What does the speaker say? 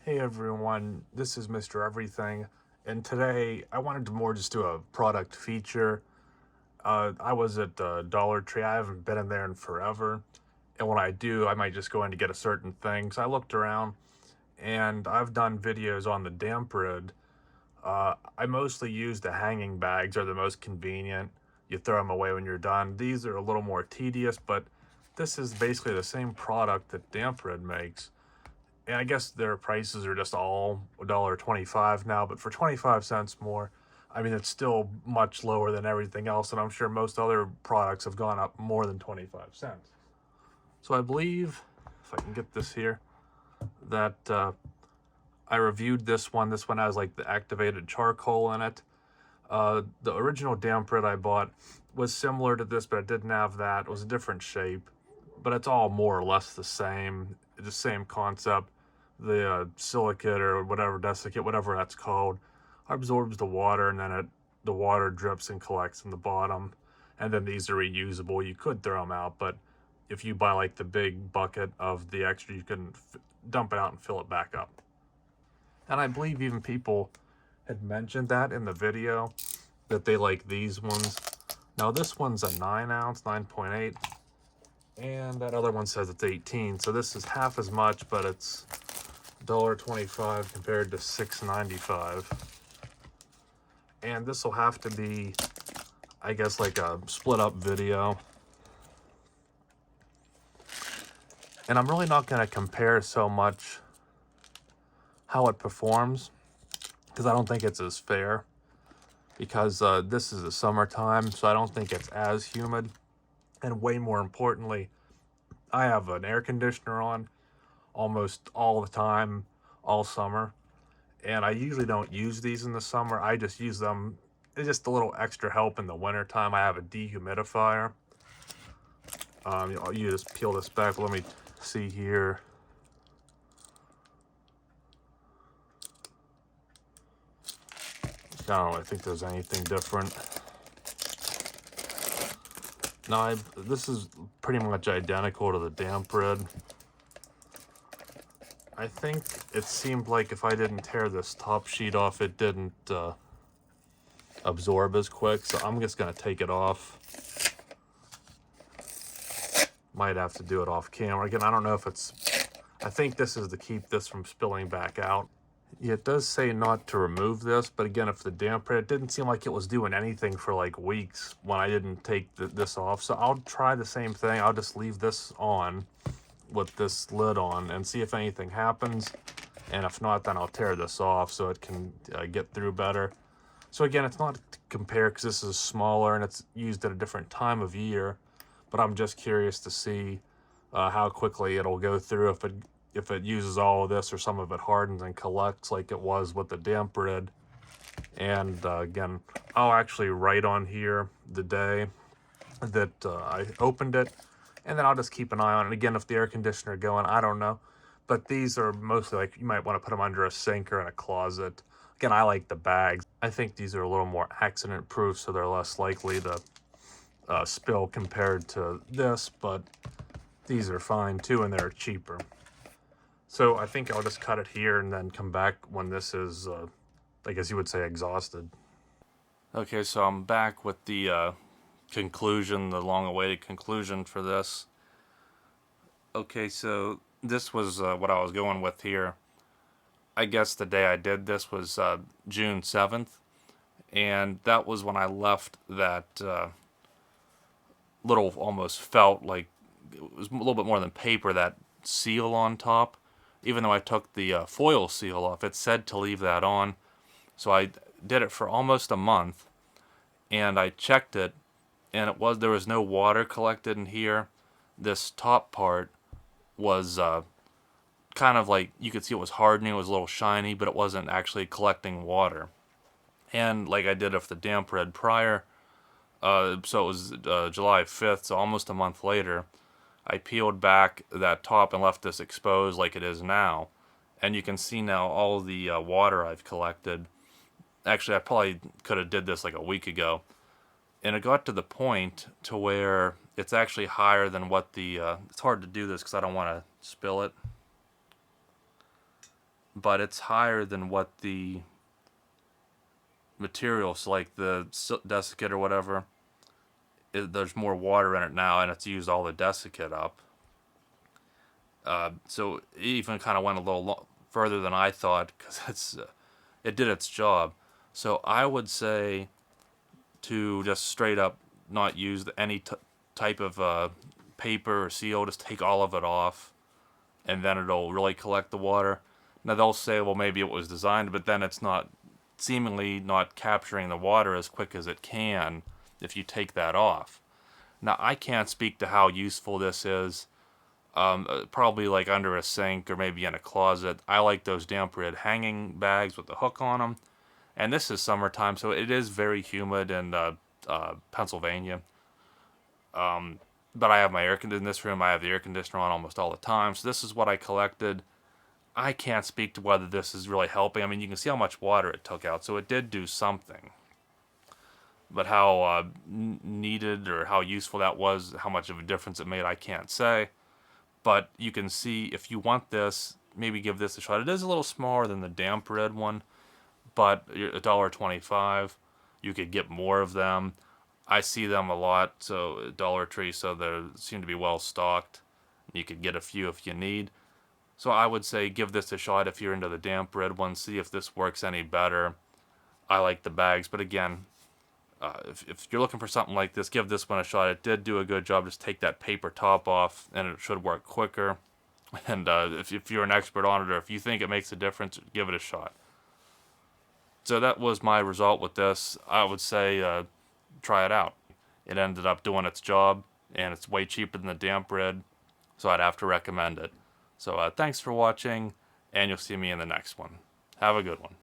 Hey everyone, this is Mr. Everything, and today I wanted to more just do a product feature. I was at Dollar Tree. I haven't been in there in forever, and when I do, I might just go in to get a certain thing. So I looked around, and I've done videos on the damp rid. I mostly use the hanging bags; are the most convenient. You throw them away when you're done. These are a little more tedious, but this is basically the same product that damp rid makes. And I guess their prices are just all $1.25 now, but for 25 cents more, I mean, it's still much lower than everything else, and I'm sure most other products have gone up more than 25 cents. So I believe, if I can get this here, that I reviewed this one. This one has like the activated charcoal in it. The original damp rid I bought was similar to this, but it didn't have that. It was a different shape, but it's all more or less the same concept. The silicate or whatever, desiccate, whatever that's called, absorbs the water, and then the water drips and collects in the bottom. And then these are reusable. You could throw them out, but if you buy like the big bucket of the extra, you can dump it out and fill it back up. And I believe even people had mentioned that in the video that they like these ones. Now this one's a 9 ounce, 9.8, and that other one says it's 18. So this is half as much, but it's $1.25 compared to $6.95. And this will have to be, I guess, like a split up video. And I'm really not going to compare so much how it performs, because I don't think it's as fair, because this is the summertime, so I don't think it's as humid. And way more importantly, I have an air conditioner on almost all the time, all summer. And I usually don't use these in the summer. I just use them, it's just a little extra help in the wintertime. I have a dehumidifier. You just peel this back. Let me see here. I don't really think there's anything different. No, this is pretty much identical to the damp rid. I think it seemed like if I didn't tear this top sheet off, it didn't absorb as quick. So I'm just going to take it off. Might have to do it off camera. Again, I don't know if it's... I think this is to keep this from spilling back out. Yeah, it does say not to remove this, but again, if the damp rid, it didn't seem like it was doing anything for like weeks when I didn't take this off. So I'll try the same thing. I'll just leave this on with this lid on and see if anything happens. And if not, then I'll tear this off so it can get through better. So again, it's not to compare because this is smaller and it's used at a different time of year, but I'm just curious to see how quickly it'll go through, if it uses all of this or some of it hardens and collects like it was with the damp rid. And again, I'll actually write on here the day that I opened it, and then I'll just keep an eye on it. Again, if the air conditioner going, I don't know. But these are mostly like, you might want to put them under a sink or in a closet. Again, I like the bags. I think these are a little more accident proof, so they're less likely to spill compared to this, but these are fine too, and they're cheaper. So I think I'll just cut it here and then come back when this is, I guess you would say, exhausted. Okay, so I'm back with the conclusion, the long-awaited conclusion for this. Okay, so this was what I was going with here. I guess the day I did this was June 7th, and that was when I left that little, almost felt like it was a little bit more than paper, that seal on top. Even though I took the foil seal off, it said to leave that on. So I did it for almost a month, and I checked it, and there was no water collected in here. This top part was kind of like, you could see it was hardening, it was a little shiny, but it wasn't actually collecting water. And like I did with the damp rid prior, so it was July 5th, so almost a month later, I peeled back that top and left this exposed like it is now. And you can see now all the water I've collected. Actually, I probably could have did this like a week ago. And it got to the point to where it's actually higher than what the... it's hard to do this because I don't want to spill it. but it's higher than what the materials, like the desiccate or whatever, there's more water in it now, and it's used all the desiccate up. So it even kind of went a little further than I thought because it did its job. So I would say to just straight up not use any type of paper or seal. Just take all of it off, and then it'll really collect the water. Now they'll say, well, maybe it was designed, but then it's not seemingly not capturing the water as quick as it can if you take that off. Now I can't speak to how useful this is. Probably like under a sink or maybe in a closet. I like those damp rid hanging bags with the hook on them. And this is summertime, so it is very humid in Pennsylvania. But I have my air conditioner in this room. I have the air conditioner on almost all the time. So this is what I collected. I can't speak to whether this is really helping. I mean, you can see how much water it took out, so it did do something. But how needed or how useful that was, how much of a difference it made, I can't say. But you can see if you want this, maybe give this a shot. It is a little smaller than the damp red one, but $1.25. You could get more of them. I see them a lot, so Dollar Tree, so they seem to be well stocked. You could get a few if you need. So I would say give this a shot if you're into the damp red one. See if this works any better. I like the bags, but again, if you're looking for something like this, give this one a shot. It did do a good job. Just take that paper top off, and it should work quicker. And if you're an expert on it, or if you think it makes a difference, give it a shot. So that was my result with this. I would say try it out. It ended up doing its job, and it's way cheaper than the damp red, so I'd have to recommend it. So thanks for watching, and you'll see me in the next one. Have a good one.